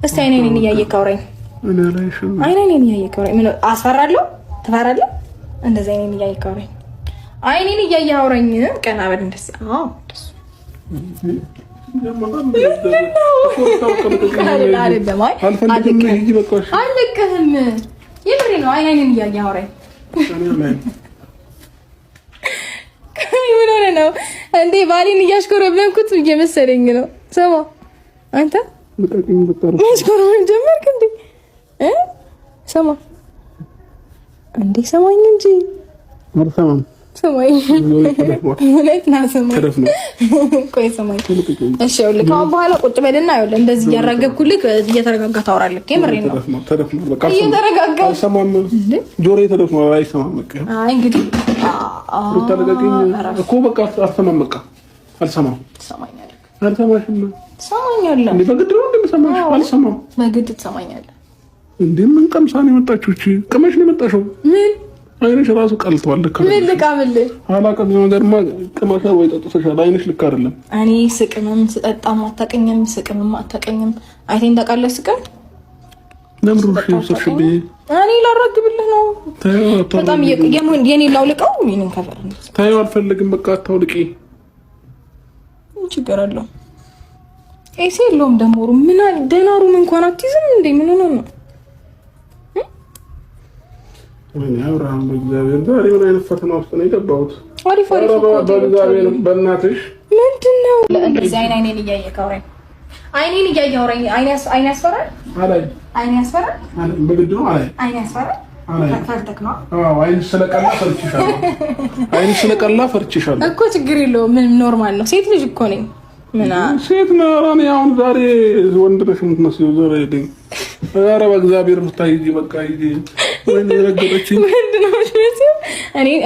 እስቲ አይኔን እያየህ አውራኝ እኔ አላይሽም አይኔን እያየህ አውራኝ ምን አስፈራለሁ ትፈራለህ እንደዛ አይኔን እያየህ አውራኝ አይኔን እያየህ አውራኝ ቀና በል እንደዛ አልለቅህም የምሬ ነው አይኔን እያየህ አውራኝ ምን ሆነ ነው እንዴ ባሌን እያሽኮረብለንኩት እየመሰለኝ ነው ሰማ አንተ በቃኝ በቃኝ ማሽኮረብለን ጀመርክ እንዴ ሰማ እንዴ ሰማኝ እንጂ አልሰማም ሰማኝ ወለት ናሰማ ቆይ ሰማኝ እሺ ይኸውልህ ካሁን በኋላ ቁጭ በልና ይኸውልህ እንደዚህ እያራገብኩልህ እየተረጋጋ ታወራለህ የምሬ ነው ተደፍኖ በቃ እየተረጋጋ አልሰማም ጆሮዬ ተደፍኖ አይሰማም በቃ አይ እንግዲህ ተረጋጋኝ እኮ በቃ አልሰማም በቃ አልሰማም ትሰማኛለህ አልሰማሽም ትሰማኛለህ እንዴ በግድ ነው እንደምሰማሽ አልሰማም በግድ ትሰማኛለህ እንዴ ምን ቀምሳን የመጣችው እቺ ቅመሽ ነው የመጣሽው ምን አይነሽ ራሱ ቀልቷል ልክ ምን ልቃምልህ አላቀም ነገርማ ቅመሻ ወይ ጠጥተሻል አይነሽ ልክ አይደለም እኔ ስቅምም ስጠጣም አታቀኝም ስቅምም አታቀኝም አይቴን ታውቃለህ ስቅም ለምሩሽ ወሰሽብኝ እኔ ላራግብልህ ነው በጣም የኔ ላውልቀው ምንም ከፈር ታየው አልፈልግም በቃ አታውልቂ ምን ችግር አለው ኤሲ የለውም ደሞሩ ምን ደናሩ እንኳን አትይዝም እንዴ ምን ሆነ ነው ወይ አውራም በእግዚአብሔር ዛሬ ምን አይነት ፈተና ውስጥ ነው የገባሁት አሪፍ በእግዚአብሔር በእናትሽ ምንድነው እንደዚህ አይኔን እያየህ አውራኝ አይኔን እያየህ አውራኝ አይኔ ያስፈራል አላይ አይኔ ያስፈራል አላይ በግድ ነው አላይ አይኔ ያስፈራል አላይ ፈርተክ ነው አዎ አይንሽ ስለቀላ ፈርችሻለሁ አይንሽ ስለቀላ ፈርችሻለሁ እኮ ችግር የለውም ምንም ኖርማል ነው ሴት ልጅ እኮ ነኝ ምና ሴት ነው እኔ አሁን ዛሬ ወንድ ነሽ የምትመስለው ዛሬ አይደል ኧረ በእግዚአብሔር ምታይጂ በቃ ይጂ ወይ ረገጠችኝ ምንድነው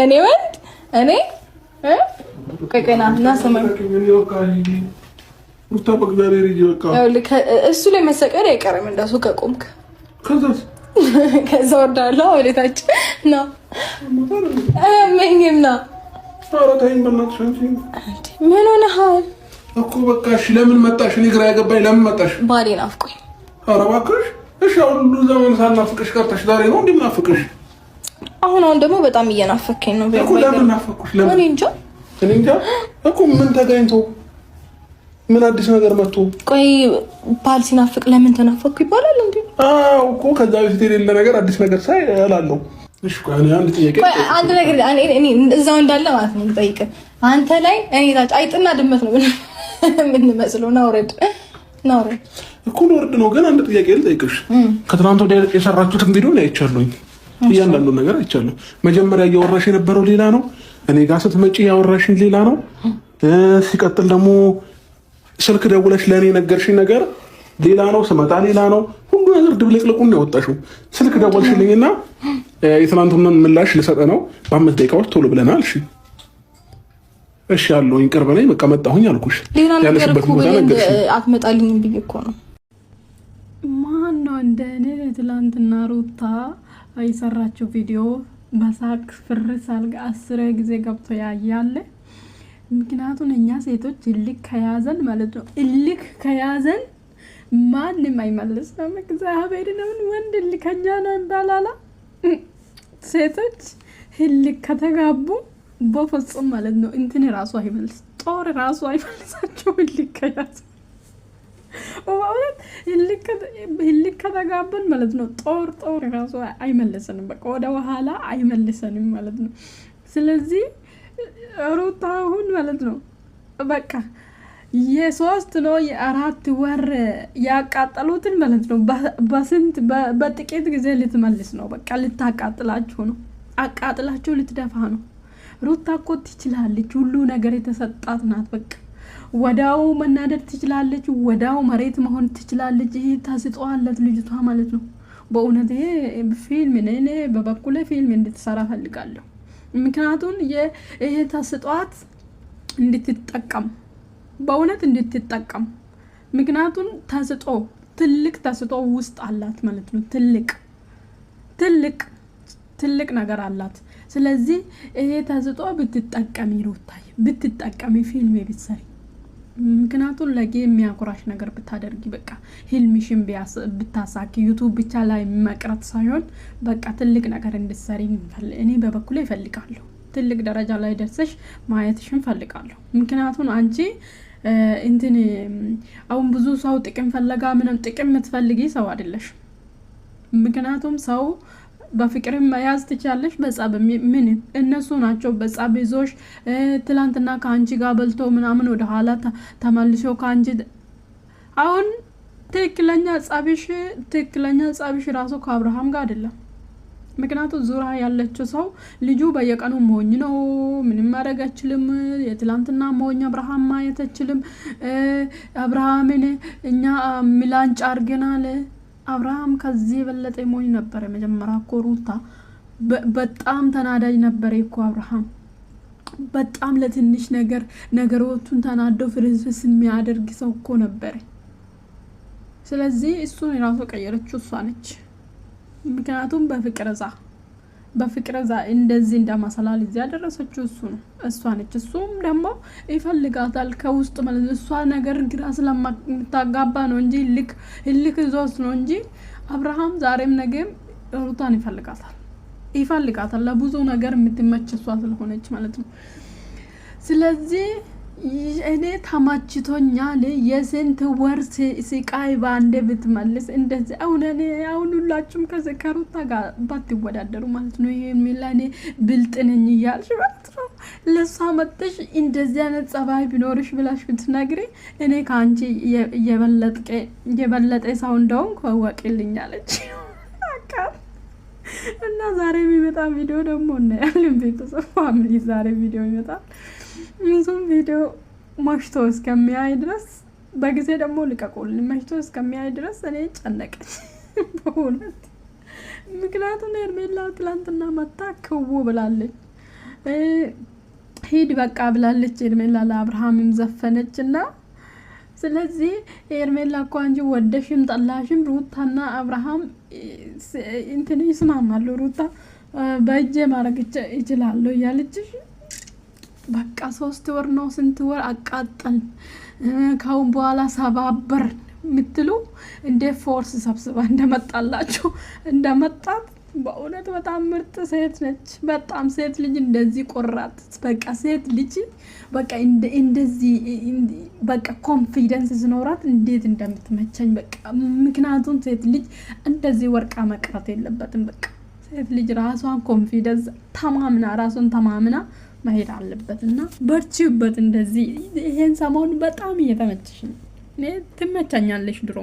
እኔ ወንድ እኔ ቆይና እና ሰማኝ ሩታ በእግዚአብሔር ይጂ በቃ እሱ ላይ መሰቀል አይቀርም እንደሱ ከቆምክ ከዛ ወርዳለሁ ወደታች ነው ምንም ነው ታረታኝ በእናትሽ አንቺ ምን ሆነሃል እኮ በቃ እሺ ለምን መጣሽ እኔ ግራ ያገባኝ ለምን መጣሽ ባሌ ናፍቆኝ ኧረ እባክሽ እሺ ሁሉ ዘመን ሳናፍቅሽ ቀርተሽ ዛሬ ነው እንዴ ምናፍቅሽ አሁን ደግሞ በጣም እየናፈከኝ ነው እኮ ለምን ናፈቅሽ ለምን እኔ እንጃ እኮ ምን ተገኝቶ ምን አዲስ ነገር መጥቶ ቆይ ባል ሲናፍቅ ለምን ተናፈቅኩ ይባላል እንዴ አዎ እኮ ከዛ በፊት የሌለ ነገር አዲስ ነገር ሳይ እላለሁ እሺ ቆይ አንድ ጥያቄ አንድ ነገር እኔ እዛው እንዳለ ማለት ነው ልጠይቅ አንተ ላይ እኔ ታች አይጥና ድመት ነው ምን መስለው ናውረድ እኮ ወርድ ነው ግን አንድ ጥያቄ ልጠይቅሽ ከትናንት ወዲያ የሰራችሁትን ቪዲዮ ላይ አይቻለሁኝ እያንዳንዱ ነገር አይቻለሁ መጀመሪያ እያወራሽ የነበረው ሌላ ነው እኔ ጋር ስትመጪ ያወራሽኝ ሌላ ነው ሲቀጥል ደግሞ ስልክ ደውለሽ ለኔ ነገርሽኝ ነገር ሌላ ነው ስመጣ ሌላ ነው ሁሉ ነገር ድብልቅልቁን ነው ያወጣሽው ስልክ ደውልሽልኝና የትናንቱን ምላሽ ልሰጠ ነው በ5 ደቂቃዎች ቶሎ ብለናል እሺ ያለውኝ ቅርብ ነኝ በቃ መጣሁኝ አልኩሽ ያለሽበት ቦታ ነገርሽ አትመጣልኝም ብዬ እኮ ነው ማን ነው እንደኔ ትላንትና ሩታ አይሰራችሁ ቪዲዮ በሳቅ ፍርስ አልጋ 10 ጊዜ ገብቶ ያያለ ምክንያቱም እኛ ሴቶች እልክ ከያዘን ማለት ነው እልክ ከያዘን ማንንም አይመልስም እግዚአብሔር ነው ወንድ ልከኛ ነው እንባላላ ሴቶች እልክ ከተጋቡ በፍጹም ማለት ነው እንትን ራሱ አይመልስ ጦር ራሱ አይመልሳቸው እልክ ከያዘ ወአውለት እልክ ከተጋቡን ማለት ነው ጦር ራሱ አይመልሰንም በቃ ወደ ኋላ አይመልሰንም ማለት ነው ስለዚህ ሩታ አሁን ማለት ነው በቃ የ3 ነው የ4 ወር ያቃጠሉትን ማለት ነው በስንት በጥቂት ጊዜ ልትመልስ ነው በቃ ልታቃጥላችሁ ነው አቃጥላችሁ ልትደፋ ነው ሩታ እኮ ትችላለች ሁሉ ነገር የተሰጣት ናት በቃ ወዳው መናደድ ትችላለች ወዳው መሬት መሆን ትችላለች ይሄ ታስጧለት ልጅቷ ማለት ነው በእውነት ይሄ ፊልም እኔ በበኩሌ ፊልም እንድትሰራ ፈልጋለሁ ምክንያቱም ይሄ ታስጧት እንድትጠቀም በእውነት እንድትጠቀም ምክንያቱም ታስጦ ትልቅ ታስጦ ውስጥ አላት ማለት ነው ትልቅ ነገር አላት ስለዚህ ይሄ ታስጦ ብትጠቀሚ ሩታዬ ብትጠቀሚ ፊልም ቢሰሪ ምክንያቱም ለጌ የሚያኮራሽ ነገር ብታደርጊ በቃ ህልምሽን ብታሳኪ ዩቱብ ብቻ ላይ መቅረት ሳይሆን በቃ ትልቅ ነገር እንድትሰሪ እኔ በበኩሌ እፈልጋለሁ። ትልቅ ደረጃ ላይ ደርሰሽ ማየትሽን እፈልጋለሁ። ምክንያቱም አንቺ እንትን አሁን ብዙ ሰው ጥቅም ፈለጋ ምንም ጥቅም የምትፈልጊ ሰው አይደለሽ። ምክንያቱም ሰው በፍቅር መያዝ ትቻለሽ፣ በጻብ ምን እነሱ ናቸው በጻብ ይዞሽ ትላንትና ከአንቺ ጋር በልቶ ምናምን ወደ ኋላ ተመልሶ ከአንቺ አሁን ትክክለኛ ጻብሽ ራሱ ከአብርሃም ጋር አይደለም። ምክንያቱም ዙራ ያለችው ሰው ልጁ በየቀኑ ሞኝ ነው፣ ምንም ማድረግ አይችልም። የትላንትና ሞኝ አብርሃም ማየት አይችልም። አብርሃምን እኛ ሚላንጭ አርገናል። አብርሃም ከዚህ የበለጠ ሞኝ ነበር። መጀመሪያ እኮ ሩታ በጣም ተናዳጅ ነበር እኮ አብርሃም። በጣም ለትንሽ ነገሮቹን ተናደው ፍርስፍስ የሚያደርግ ሰው እኮ ነበር። ስለዚህ እሱን የራሱ ቀየረችው እሷ ነች። ምክንያቱም በፍቅር እዛ እንደዚህ እንደማሰላል እዚህ ያደረሰችው እሷ ነች። እሱም ደግሞ ይፈልጋታል ከውስጥ ማለት እሷ ነገር ግራ ስለምታጋባ ነው እንጂ ልክ ዞስ ነው እንጂ አብርሃም ዛሬም ነገም ሩታን ይፈልጋታል ለብዙ ነገር የምትመች እሷ ስለሆነች ማለት ነው። ስለዚህ እኔ ተማችቶኛል። የስንት ወር ስቃይ ባንዴ ብትመልስ እንደዚህ አሁን ሁላችሁም ከሩታ ጋር ባትወዳደሩ ማለት ነው። ይሄ ሚላኔ ብልጥ ነኝ እያልሽ ማለት ነው ለሷ መጥተሽ እንደዚህ አይነት ጸባይ ቢኖርሽ ብላሽ ብትነግሪ እኔ ከአንቺ የበለጠ ሰው እንደውም ከወቅልኛለች እና ዛሬ የሚመጣ ቪዲዮ ደግሞ እናያለን። ቤተሰብ ፋሚሊ ዛሬ ቪዲዮ ይመጣል። ምንሱም ቪዲዮ መሽቶ እስከሚያይ ድረስ በጊዜ ደግሞ ልቀቁልኝ። መሽቶ እስከሚያይ ድረስ እኔ ጨነቀኝ በእውነት። ምክንያቱም ሄርሜላ ትላንትና መታ ክው ብላለች፣ ሂድ በቃ ብላለች። ሄርሜላ ለአብርሃምም ዘፈነች እና ስለዚህ ሄርሜላ እኮ አንቺ ወደሽም ጠላሽም ሩታና አብርሃም እንትን ይስማማሉ። ሩታ በእጄ ማድረግ ይችላለሁ እያለችሽ በቃ 3 ወር ነው ስንት ወር አቃጠል ካሁን በኋላ ሰባበር ምትሉ እንደ ፎርስ ሰብስባ እንደመጣላችሁ እንደመጣት በእውነት በጣም ምርጥ ሴት ነች። በጣም ሴት ልጅ እንደዚህ ቆራጥ በቃ ሴት ልጅ በቃ እንደዚህ በቃ ኮንፊደንስ ሲኖራት እንዴት እንደምትመቸኝ በቃ። ምክንያቱም ሴት ልጅ እንደዚህ ወርቃ መቅረት የለበትም። በቃ ሴት ልጅ ራሷን ኮንፊደንስ ራሷን ተማምና መሄድ አለበት እና በርቺበት። እንደዚህ ይሄን ሰሞን በጣም እየተመቸሽ ነው። እኔ ትመቸኛለሽ ድሮ